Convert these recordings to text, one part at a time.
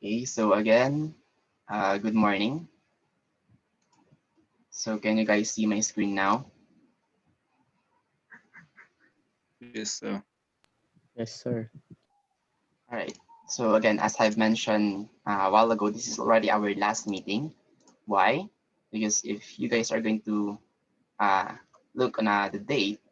Okay, so again, good morning. So can you guys see my screen now? Yes, sir. Yes, sir. All right. So again, as I've mentioned a while ago, this is already our last meeting. Why? Because if you guys are going to uh, look on the date,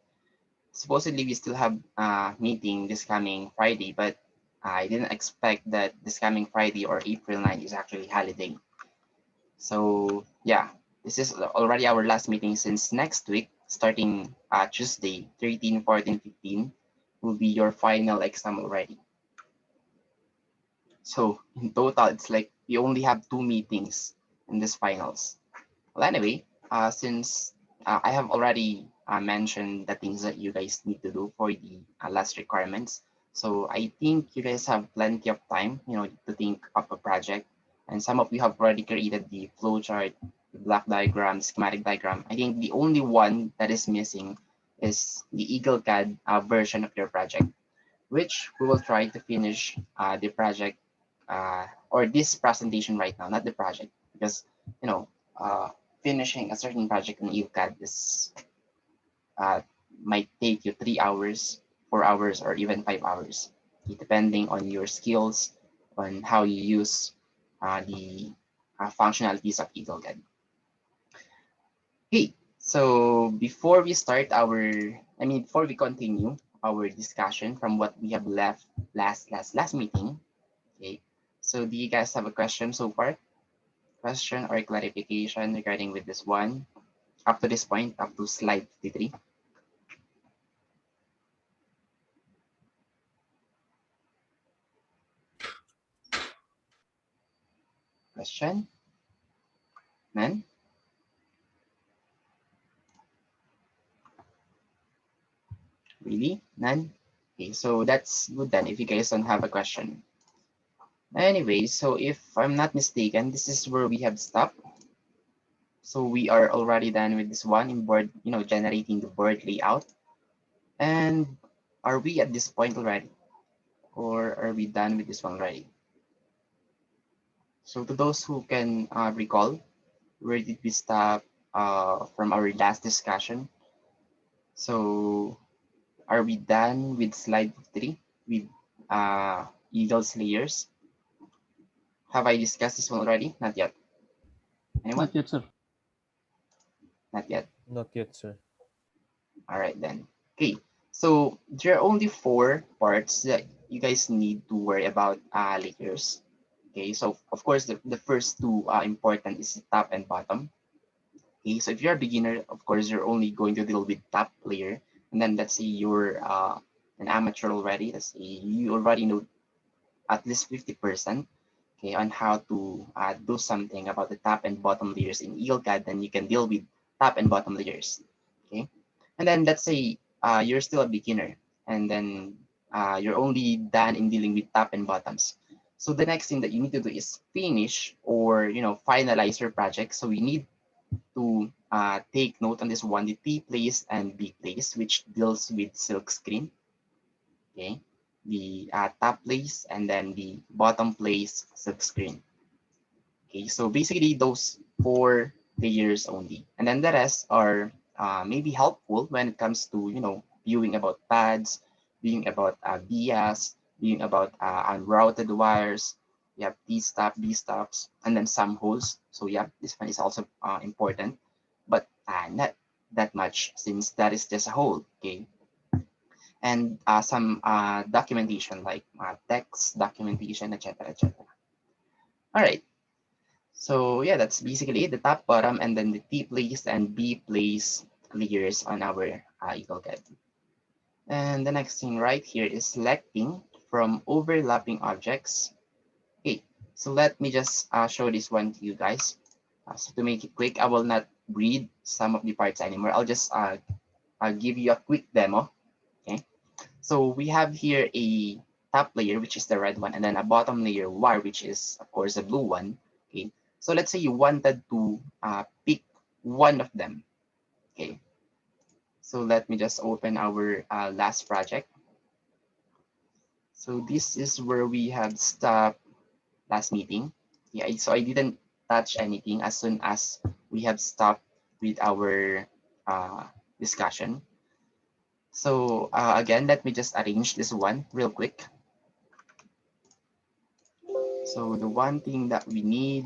supposedly we still have a meeting this coming Friday, but I didn't expect that this coming Friday or April 9th is actually holiday. So yeah, this is already our last meeting since next week, starting Tuesday, 13, 14, 15, will be your final exam already. So in total, it's like we only have two meetings in this finals. Well, anyway, since I have already mentioned the things that you guys need to do for the last requirements, so I think you guys have plenty of time, to think of a project. And some of you have already created the flowchart, the block diagram, schematic diagram. I think the only one that is missing is the EagleCAD version of your project, which we will try to finish the project or this presentation right now, not the project, because you know uh, finishing a certain project in EUCAD is uh, might take you 3 hours, 4 hours, or even 5 hours, depending on your skills, on how you use the functionalities of EagleCAD. Okay, so before we continue our discussion from what we have left last meeting. Okay, so do you guys have a question so far? Question or clarification regarding with this one up to this point, up to slide 53? Question? None? Really? None? Okay, so that's good then if you guys don't have a question. Anyway, so if I'm not mistaken, this is where we have stopped. So we are already done with this one in board, generating the board layout. And are we at this point already? Or are we done with this one already? So to those who can recall, where did we stop from our last discussion? So are we done with slide 3 with Eagle's layers? Have I discussed this one already? Not yet. Anyone? Not yet, sir. Not yet. Not yet, sir. All right then. Okay. So there are only four parts that you guys need to worry about layers. Okay. So of course the first two important is the top and bottom. Okay. So if you're a beginner, of course you're only going to deal with top layer, and then let's say you're an amateur already. Let's say you already know at least 50%, okay, on how to do something about the top and bottom layers in EagleCAD, then you can deal with top and bottom layers. Okay. And then let's say you're still a beginner, and then you're only done in dealing with top and bottoms. So the next thing that you need to do is finish or finalize your project. So we need to take note on this one, the T place and B place, which deals with silk screen. Okay, the top place and then the bottom place silk screen. Okay, so basically those four layers only, and then the rest are maybe helpful when it comes to viewing about pads, viewing about bias, viewing about unrouted wires. You have T stop, B stops, and then some holes. So yeah, this one is also important, but not that much since that is just a hole. Okay, and some documentation like text documentation, etc., etc. All right. So yeah, that's basically it, the top, bottom, and then the T place and B place layers on our EagleCAD. And the next thing right here is selecting from overlapping objects. Okay, so let me just show this one to you guys. So to make it quick, I will not read some of the parts anymore. I'll just give you a quick demo. Okay, so we have here a top layer, which is the red one, and then a bottom layer wire, which is of course the blue one. Okay, so let's say you wanted to pick one of them. Okay, so let me just open our last project. So this is where we have stopped last meeting. Yeah, so I didn't touch anything as soon as we have stopped with our discussion. So again, let me just arrange this one real quick. So the one thing that we need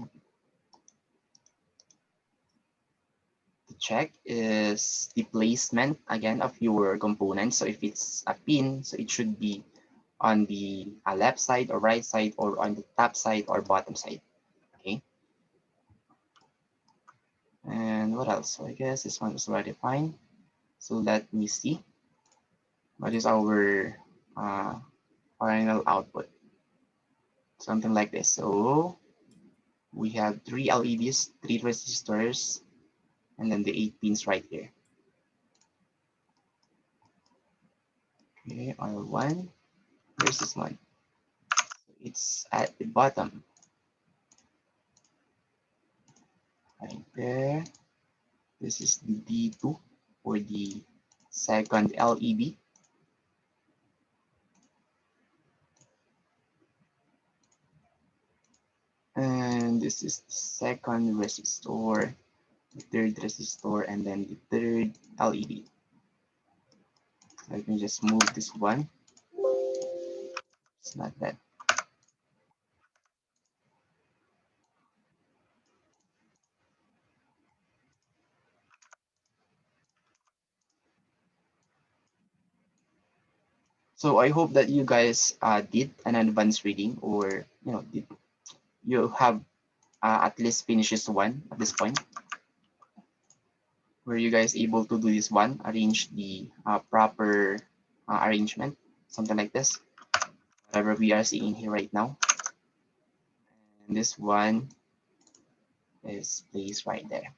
to check is the placement again of your components. So if it's a pin, so it should be on the left side or right side or on the top side or bottom side. Okay. And what else? So I guess this one is already fine. So let me see what is our final output. Something like this. So we have 3 LEDs, 3 resistors, and then the 8 pins right here. Okay, R1. Where's this one? It's at the bottom. Right there. This is the D2 for the second LED. And this is the second resistor, the third resistor, and then the third LED. Let me just move this one. It's not that. So I hope that you guys did an advanced reading, or did you have at least finished this one at this point. Were you guys able to do this one, arrange the proper arrangement, something like this, whatever we are seeing here right now. And this one is placed right there.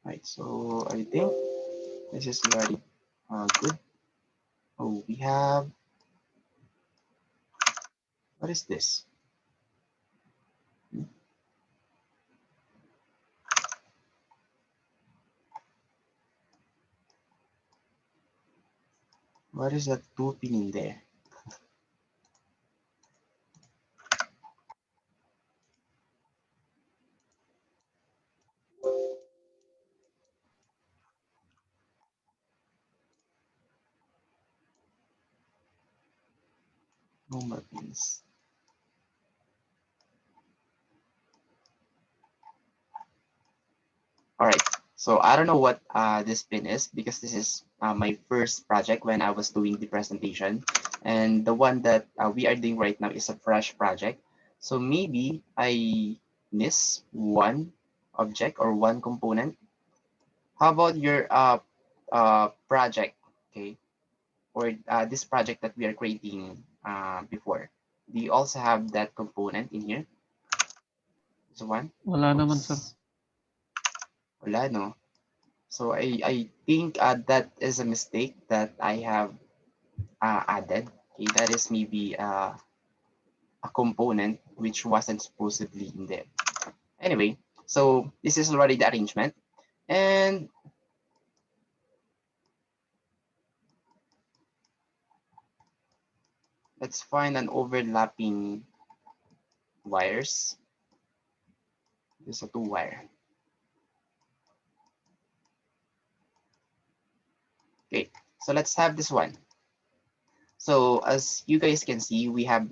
Right, so I think this is very good. Oh, we have, what is this? What is that 2 pin in there? No more pins. All right, so I don't know what this pin is, because this is my first project when I was doing the presentation. And the one that we are doing right now is a fresh project. So maybe I miss one object or one component. How about your project, okay? Or this project that we are creating before. Do you also have that component in here? This one? Wala naman, sir. Oops. Wala, no? So I think that is a mistake that I have added. Okay, that is maybe a component which wasn't supposedly in there. Anyway, so this is already the arrangement. And let's find an overlapping wires. This is a 2-wire. Okay, so let's have this one. So as you guys can see, we have,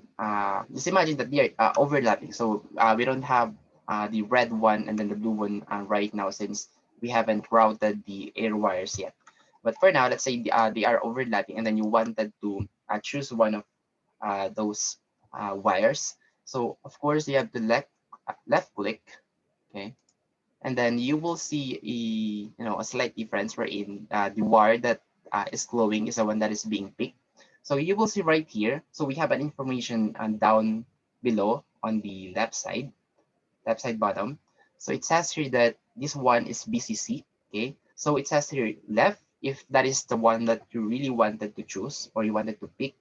just imagine that they are overlapping. So we don't have the red one and then the blue one right now, since we haven't routed the air wires yet. But for now, let's say they are overlapping, and then you wanted to choose one of those wires. So of course you have to left click, okay, and then you will see a slight difference wherein the wire that is glowing is the one that is being picked. So you will see right here. So we have an information down below on the left side bottom. So it says here that this one is BCC. Okay, so it says here left if that is the one that you really wanted to choose or you wanted to pick.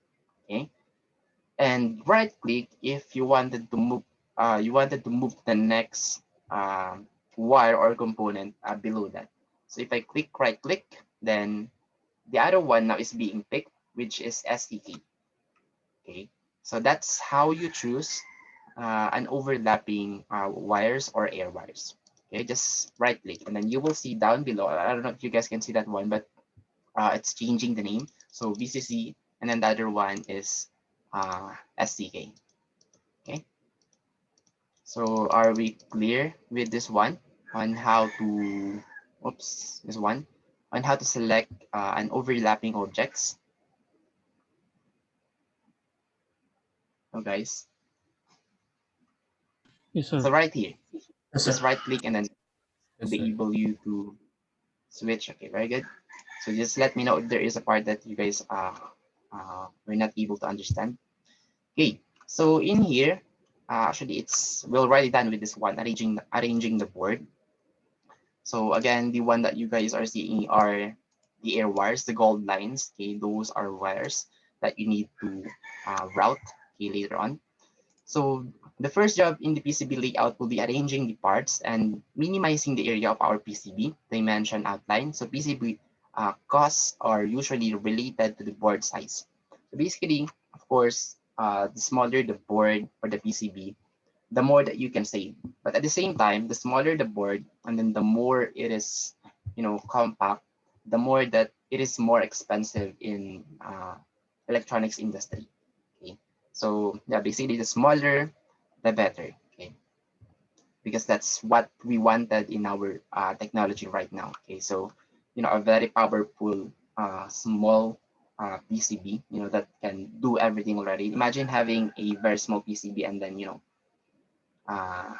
Okay, and right click if you wanted to move to the next wire or component below that. So if I click right click, then the other one now is being picked, which is STK. Okay, so that's how you choose an overlapping wires or air wires. Okay, just right click and then you will see down below. I don't know if you guys can see that one, but it's changing the name. So VCC, and then the other one is STK. Okay, so are we clear with this one on how to, oops, this one, on how to select an overlapping objects? Oh, guys. Yes, sir. So right here, Yes, just sir. right click and then will Yes, be sir. able you to switch. Okay, very good. So just let me know if there is a part that you guys were not able to understand. Okay, so in here, actually it's we're already done with this one, arranging the board. So again, the one that you guys are seeing are the air wires, the gold lines. Okay, those are wires that you need to route. Okay, later on. So the first job in the PCB layout will be arranging the parts and minimizing the area of our PCB dimension outline. So PCB costs are usually related to the board size. So basically, of course, the smaller the board or the PCB, the more that you can save. But at the same time, the smaller the board, and then the more it is, compact, the more that it is more expensive in electronics industry. Okay, so yeah, basically the smaller, the better. Okay, because that's what we wanted in our technology right now. Okay, so a very powerful small PCB, that can do everything already. Imagine having a very small PCB and then uh,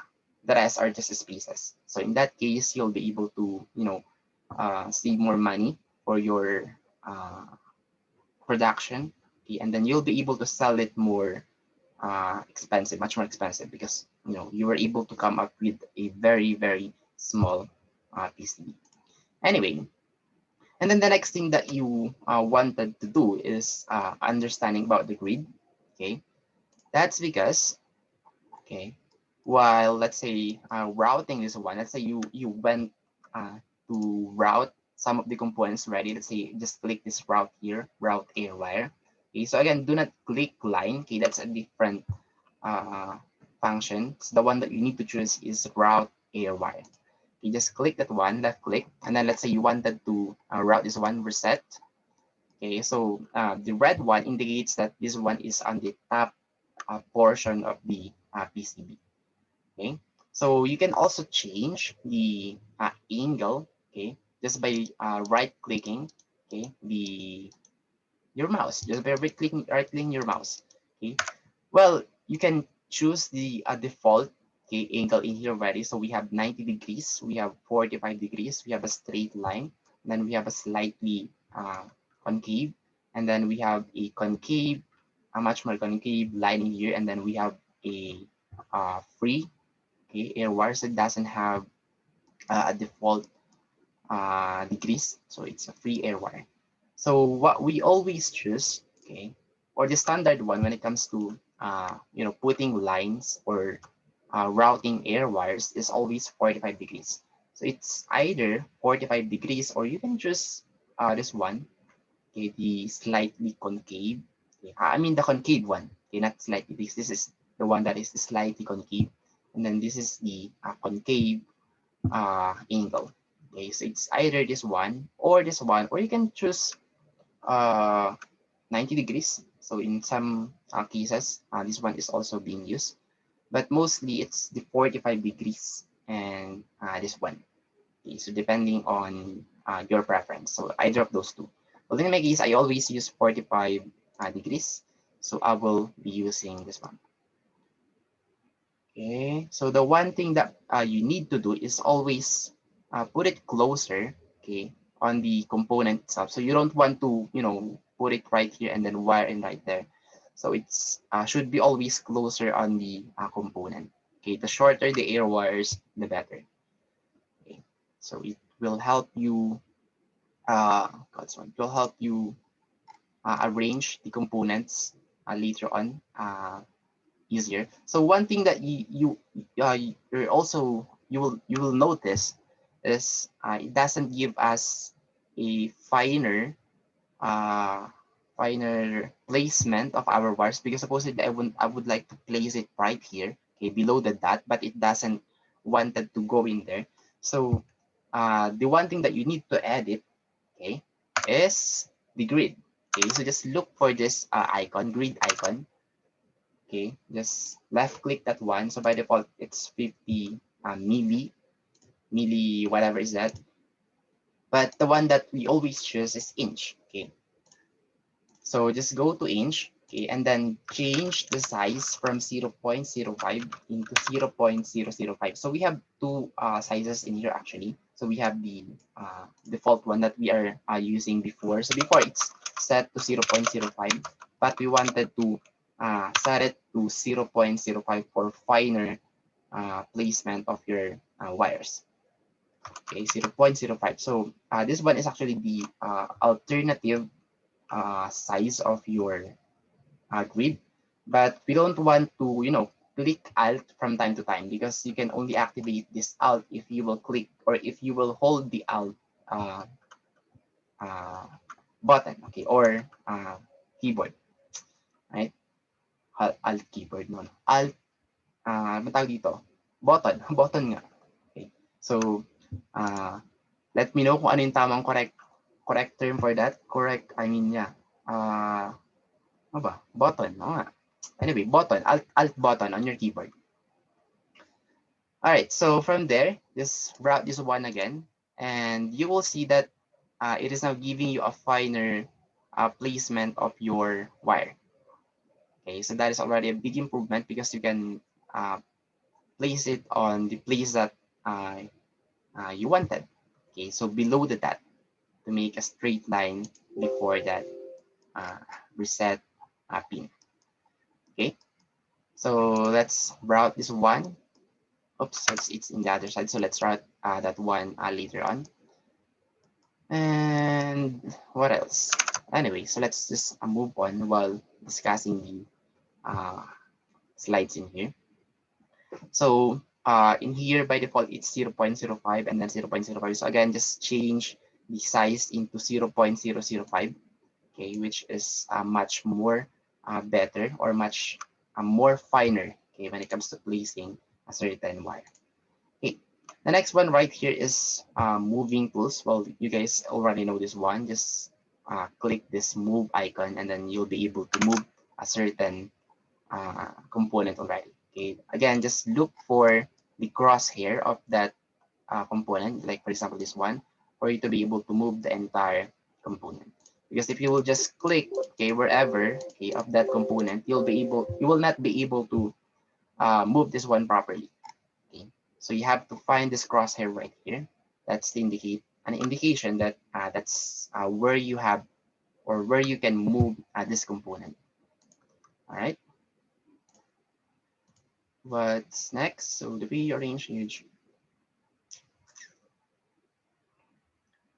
the rest are just spaces. So in that case, you'll be able to save more money for your production, okay, and then you'll be able to sell it more expensive, much more expensive, because you were able to come up with a very small PCB. Anyway, and then the next thing that you wanted to do is understanding about the grid. Okay, that's because, okay, while let's say routing is one, let's say you went to route some of the components ready. Let's say just click this route here, route air wire. Okay, so again, do not click line. Okay, that's a different uh, function. So the one that you need to choose is route air wire. You just click that one, left click, and then let's say you wanted to route this one, reset. Okay, so the red one indicates that this one is on the top portion of the PCB. Okay, so you can also change the angle. Okay, just by right clicking. Okay, your mouse, just by right clicking your mouse. Okay, well, you can choose the default, okay, angle in here already. So we have 90 degrees, we have 45 degrees, we have a straight line, and then we have a slightly concave, and then we have a concave, a much more concave line in here, and then we have a free, okay, air wire. So it doesn't have a default degrees, so it's a free air wire. So what we always choose, okay, or the standard one when it comes to putting lines or routing air wires is always 45 degrees. So it's either 45 degrees or you can choose this one, okay, the slightly concave. Okay, I mean the concave one, okay, not slightly, because this is the one that is slightly concave, and then this is the concave angle. Okay, so it's either this one, or you can choose uh, 90 degrees. So in some cases, this one is also being used, but mostly it's the 45 degrees and this one. Okay, so depending on your preference, so either of those two. Well, in my case, I always use 45 degrees, so I will be using this one. Okay, so the one thing that you need to do is always put it closer, okay, on the component itself. So you don't want to, put it right here and then wire in right there. So it's should be always closer on the component. Okay, the shorter the air wires, the better. Okay, so it will help you. It will help you arrange the components later on. Easier. So one thing that you're also you will notice is it doesn't give us a finer finer placement of our wires, because supposedly I would like to place it right here, okay, below the dot, but it doesn't wanted to go in there. So the one thing that you need to edit, okay, is the grid. Okay, so just look for this icon, grid icon. Okay, just left click that one. So by default, it's 50 milli, whatever is that. But the one that we always choose is inch. Okay, so just go to inch. Okay, and then change the size from 0.05 into 0.005. So we have two sizes in here actually. So we have the default one that we are using before. So before it's set to 0.05, but we wanted to set it to 0.05 for finer placement of your wires. Okay, 0.05. So this one is actually the alternative size of your grid, but we don't want to, click Alt from time to time, because you can only activate this Alt if you will click or if you will hold the Alt uh, uh, button, okay, or keyboard, right? Alt keyboard, no, Alt, ano tawag dito? Button, button nga. Okay, so let me know kung ano yung tamang correct term for that. Correct, I mean, yeah. Ano ba? Button, no nga. Anyway, button, alt button on your keyboard. All right, so from there, just route this one again, and you will see that it is now giving you a finer placement of your wire. Okay, so that is already a big improvement, because you can place it on the place that you wanted. Okay, so below the dot, to make a straight line before that reset pin. Okay, so let's route this one. Oops, it's in the other side. So let's route that one later on. And what else? Anyway, so let's just move on while discussing the slides in here. So in here, by default, it's 0.05 and then 0.05. So again, just change the size into 0.005, okay, which is much more better, or much more finer, okay, when it comes to placing a certain wire. Okay, the next one right here is moving tools. Well, you guys already know this one. Just click this move icon, and then you'll be able to move a certain component already. Okay, again, just look for the crosshair of that component, like for example this one, for you to be able to move the entire component. Because if you will just click, okay, wherever, okay, of that component, you will not be able to move this one properly. Okay, so you have to find this crosshair right here. That's the an indication that that's where you have, or where you can move this component. All right. What's next? So the rearrange image.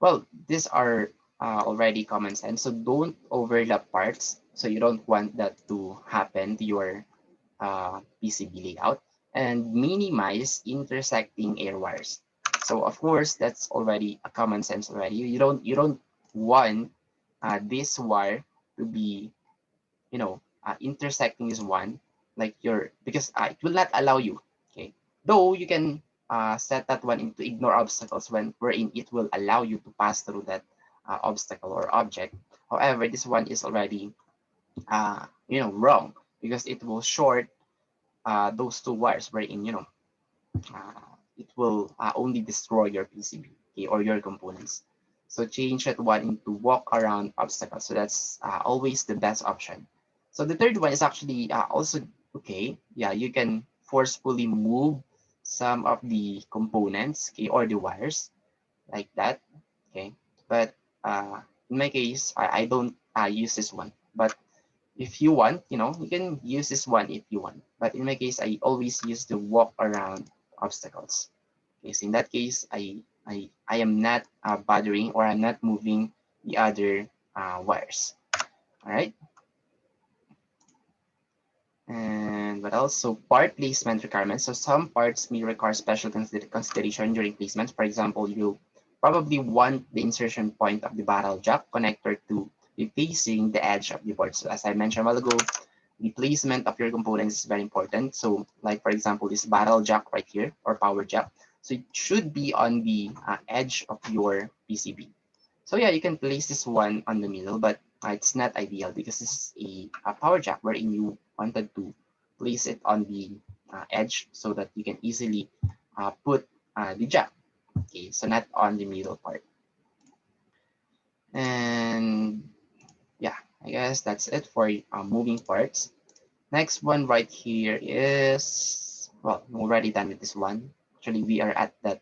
Well, these are already common sense. So don't overlap parts. So you don't want that to happen to your PCB layout, and minimize intersecting air wires. So of course, that's already a common sense already. You don't want this wire to be, intersecting this one, like because it will not allow you. Okay, though you can set that one into ignore obstacles, wherein it will allow you to pass through that obstacle or object. However, this one is already wrong, because it will short those two wires, wherein it will only destroy your PCB, okay, or your components. So change that one into walk around obstacles. So that's always the best option. So the third one is actually also okay. Yeah, you can forcefully move some of the components, okay, or the wires, like that. Okay, but in my case, I don't use this one. But if you want, you can use this one if you want. But in my case, I always use the walk around obstacles. Okay, so in that case, I am not bothering, or I'm not moving the other wires. All right. And what else? So part placement requirements. So some parts may require special consideration during placement. For example, you probably want the insertion point of the barrel jack connector to be facing the edge of the board. So as I mentioned a while ago, the placement of your components is very important. So like for example, this barrel jack right here or power jack. So it should be on the edge of your PCB. So yeah, you can place this one on the middle, but it's not ideal because this is a power jack wherein you wanted to place it on the edge so that you can easily put the jack. Okay, so not on the middle part. And yeah, I guess that's it for moving parts. Next one right here is, well, I'm already done with this one. Actually, we are at that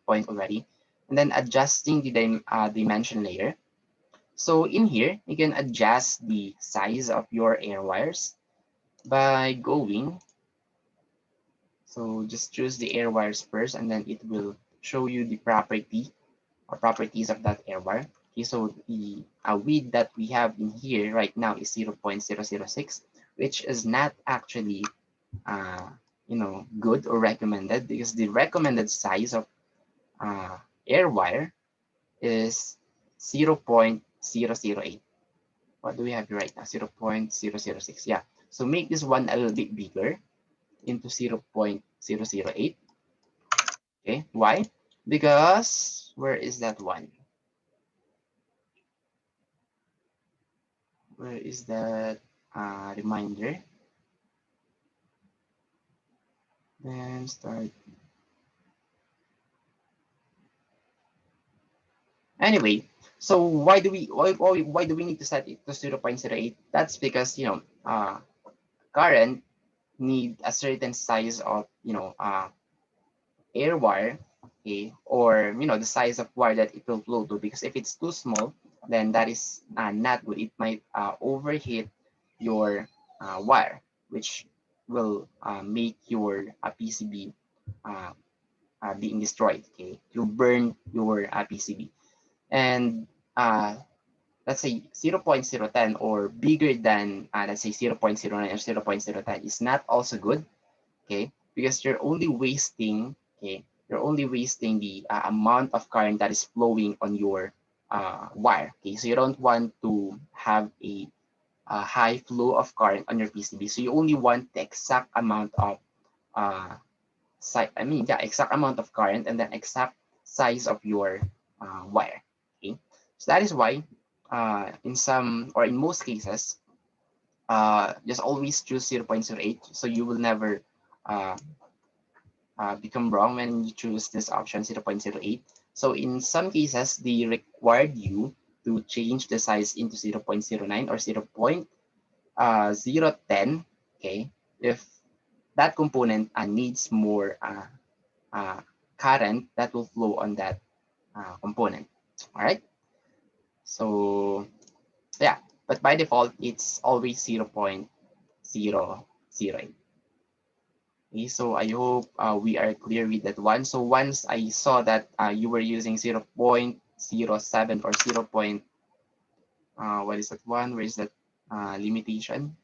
point already. And then adjusting the dimension layer. So in here, you can adjust the size of your air wires by going. So just choose the air wires first, and then it will show you the property or properties of that air wire. Okay, so the width that we have in here right now is 0.006, which is not actually good or recommended, because the recommended size of air wire is 0.008. What do we have here right now? 0.006. Yeah. So make this one a little bit bigger into 0.008. Okay. Why? Because where is that one? Where is that reminder? Then start. Anyway, so why do we need to set it to 0.08? That's because current need a certain size of air wire, okay, or the size of wire that it will flow to, because if it's too small, then that is not good. It might overheat your wire, which will make your PCB uh, being destroyed. Okay, to burn your PCB. And let's say 0.010 or bigger than let's say 0.09 or 0.010 is not also good. Okay, because you're only wasting, the amount of current that is flowing on your wire. Okay, so you don't want to have a high flow of current on your PCB, so you only want the exact amount of exact amount of current and then exact size of your wire. Okay, so that is why in some or in most cases, just always choose 0.08, so you will never uh, become wrong when you choose this option 0.08. So in some cases, they required you to change the size into 0.09 or 0.010. Okay, if that component needs more uh, current that will flow on that component. All right. So yeah, but by default, it's always 0.008. Okay, so I hope we are clear with that one. So once I saw that you were using 0.07 or 0. What is that one? Where is that limitation?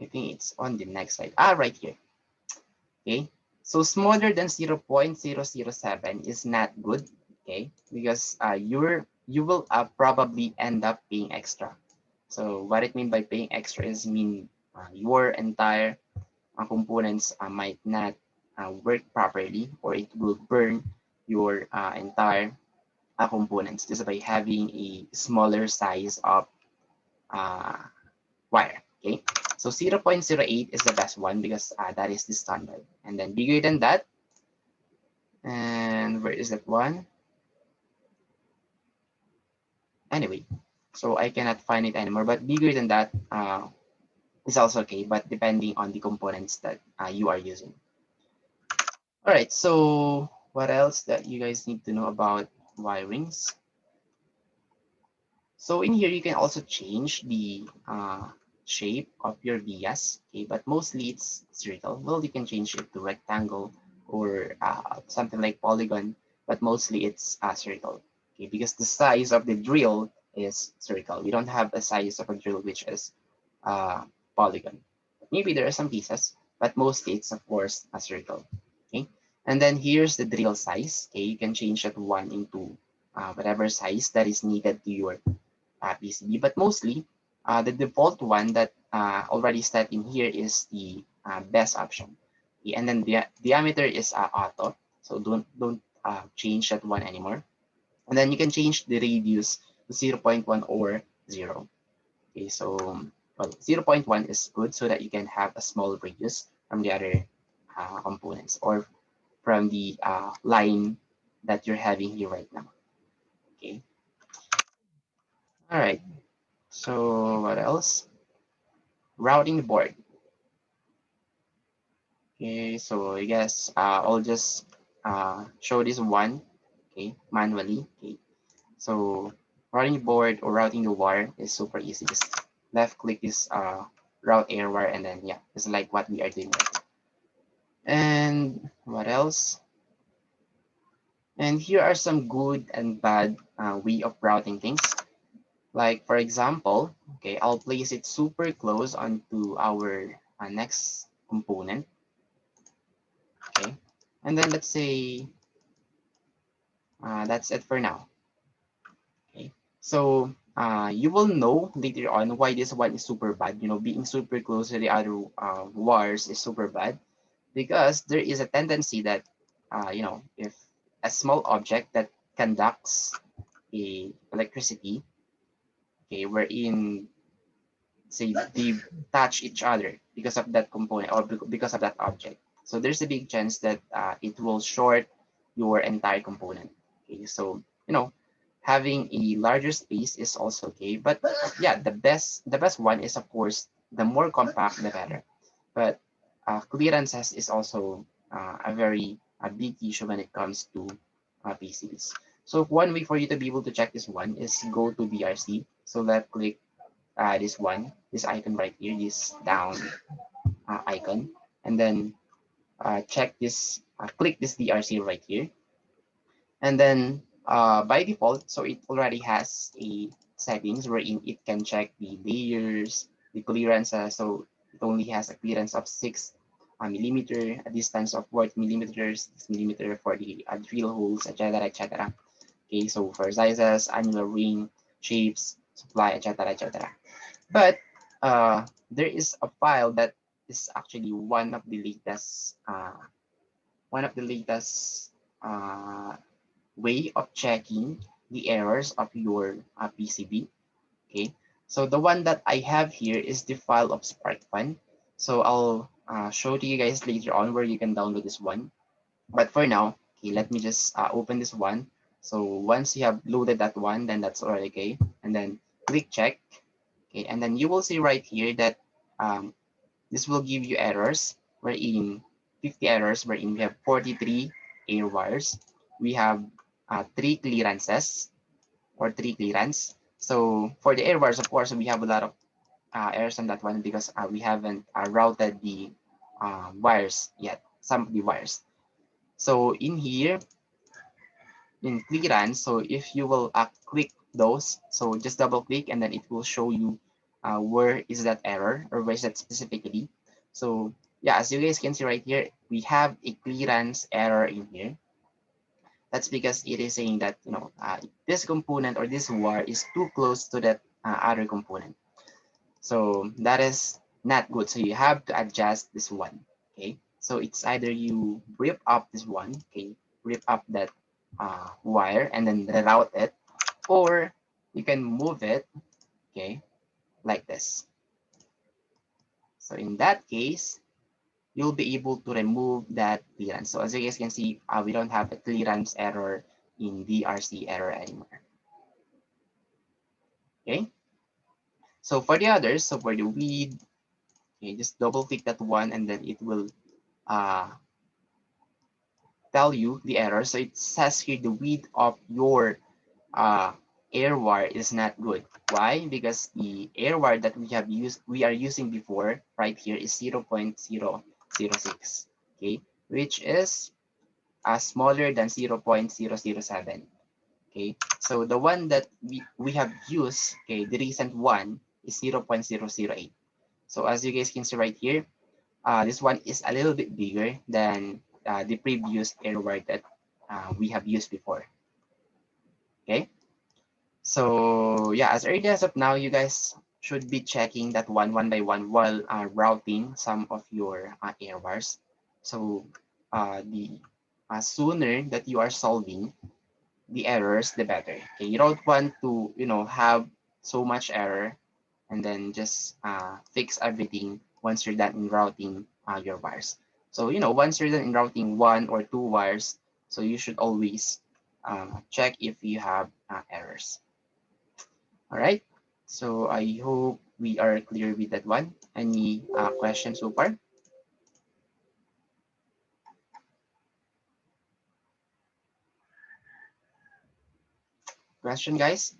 I think it's on the next slide. Right here. Okay, so smaller than 0.007 is not good. Okay, because you will probably end up paying extra. So what it mean by paying extra is your entire components might not work properly, or it will burn your entire components just by having a smaller size of uh, wire. Okay, so 0.08 is the best one because that is the standard. And then bigger than that, and where is that one? Anyway, so I cannot find it anymore, but bigger than that is also okay, but depending on the components that you are using. All right, so what else that you guys need to know about wirings? So in here, you can also change the shape of your vias, okay, but mostly it's spherical. Well, you can change it to rectangle or something like polygon, but mostly it's spherical, okay, because the size of the drill is spherical. We don't have a size of a drill which is uh, polygon. Maybe there are some pieces, but mostly it's of course spherical, okay. And then here's the drill size, okay. You can change that one into whatever size that is needed to your PCB. But mostly, the default one that already set in here is the best option. Okay, and then the diameter is auto, so don't change that one anymore. And then you can change the radius to 0.1 or 0. Okay, so well, 0.1 is good so that you can have a small radius from the other components or from the line that you're having here right now. Okay. All right. So what else? Routing board. Okay. So I guess I'll just show this one. Okay, manually. Okay. So routing board or routing the wire is super easy. Just left click this route air wire, and then yeah, it's like what we are doing right now. And what else? And here are some good and bad way of routing things. Like for example, okay, I'll place it super close onto our next component. Okay, and then let's say that's it for now. Okay, so you will know later on why this one is super bad. You know, being super close to the other wires is super bad because there is a tendency that you know, if a small object that conducts a electricity, okay, wherein say they touch each other because of that component or because of that object. So there's a big chance that it will short your entire component. Okay, so you know, having a larger space is also okay, but yeah, the best one is of course the more compact the better. But clearances is also a big issue when it comes to PCBs. So one way for you to be able to check this one is go to DRC. So left click this icon right here, this down icon, and then check this, click this DRC right here, and then by default, so it already has a settings wherein it can check the layers, the clearance. So it only has a clearance of 6 millimeter, a distance of 40 millimeters, 6 millimeter for the drill holes, etc., etc. Okay, so for sizes, annular ring, shapes, supply, etc., etc. But there is a file that is actually one of the latest uh, way of checking the errors of your PCB. Okay, so the one that I have here is the file of SparkFun. So I'll show to you guys later on where you can download this one. But for now, okay, let me just open this one. So once you have loaded that one, then that's already okay. And then click check. Okay, and then you will see right here that this will give you errors wherein 50 errors wherein we have 43 air wires. We have 3 clearances or 3 clearance. So for the air wires, of course, we have a lot of errors on that one because we haven't routed the wires yet, some of the wires. So in here, in clearance, so if you will click those, so just double click and then it will show you where is that error or where is that specifically. So yeah, as you guys can see right here, we have a clearance error in here. That's because it is saying that, you know, this component or this wire is too close to that other component. So that is not good. So you have to adjust this one. Okay. So it's either you rip up this one, okay, rip up that wire and then reroute it, or you can move it, okay, like this. So in that case, you'll be able to remove that clearance. So as you guys can see, we don't have a clearance error in DRC error anymore. Okay. So for the others, so for the weed, okay, just double click that one and then it will uh, tell you the error. So it says here the width of your uh, air wire is not good. Why? Because the air wire that we are using before right here is 0.006, okay, which is smaller than 0.007. Okay, so the one that we have used, okay, the recent one is 0.008. So as you guys can see right here, this one is a little bit bigger than the previous air wire that we have used before. Okay. So yeah, as early as of now, you guys should be checking that one by one while routing some of your error bars. So the sooner that you are solving the errors, the better. Okay, you don't want to have so much error and then just fix everything once you're done in routing your wires. So once you're done in routing one or two wires, so you should always check if you have errors. All right. So I hope we are clear with that one. Any questions so far? Question, guys?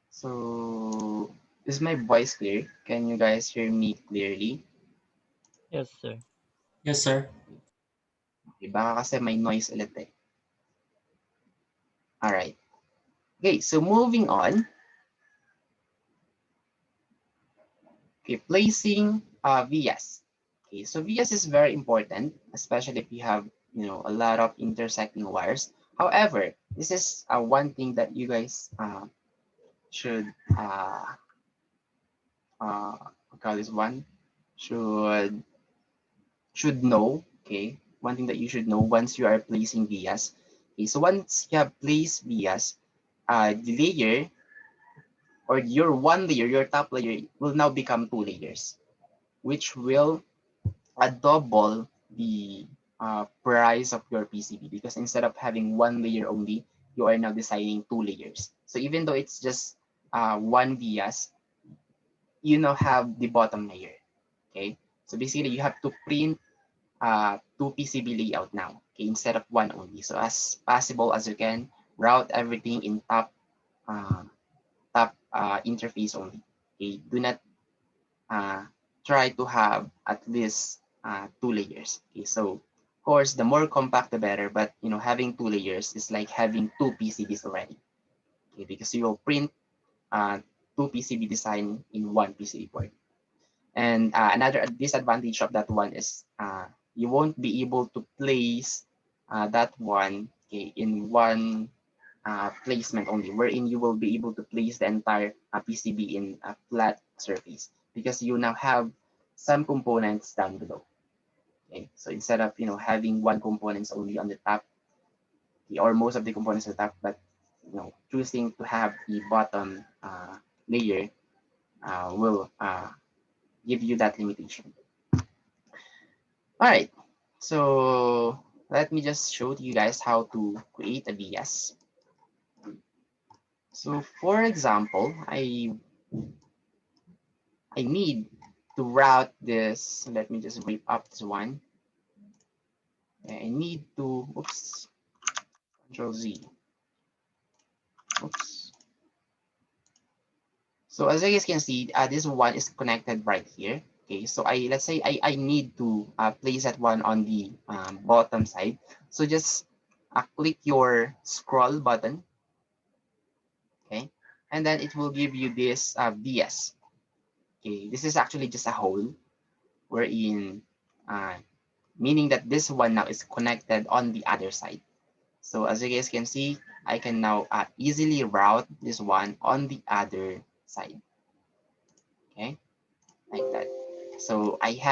So is my voice clear? Can you guys hear me clearly? Yes, sir. Yes, sir. Okay, baka kasi may noise ulit eh. All right. Okay, so moving on. Okay, placing VS. Okay, so VS is very important, especially if you have a lot of intersecting wires. However, this is one thing that you guys should call this one should know. Okay, one thing that you should know once you are placing vias. Okay, so once you have placed vias, the layer or your one layer, your top layer will now become two layers, which will double the price of your PCB, because instead of having one layer only, you are now designing two layers. So even though it's just one vias, you now have the bottom layer. Okay, so basically you have to print two PCB layout now, okay, instead of one only. So as possible as you can, route everything in top interface only. Okay, do not uh, try to have at least two layers. Okay, so of course, the more compact, the better. But having two layers is like having two PCBs already. Okay, because you will print two PCB design in one PCB board. And another disadvantage of that one is you won't be able to place that one, okay, in one placement only, wherein you will be able to place the entire PCB in a flat surface, because you now have some components down below. Okay, so instead of having one components only on the top, okay, or most of the components on the top, but choosing to have the bottom layer will give you that limitation. All right, so let me just show you guys how to create a VS. So for example, I need to route this. Let me just rip up this one. I need to, oops, Control Z. Oops. So as you guys can see, this one is connected right here. Okay, so let's say I need to place that one on the bottom side. So just click your scroll button. Okay, and then it will give you this VS. Okay, this is actually just a hole wherein uh, meaning that this one now is connected on the other side. So as you guys can see, I can now easily route this one on the other side. Okay, like that. So I have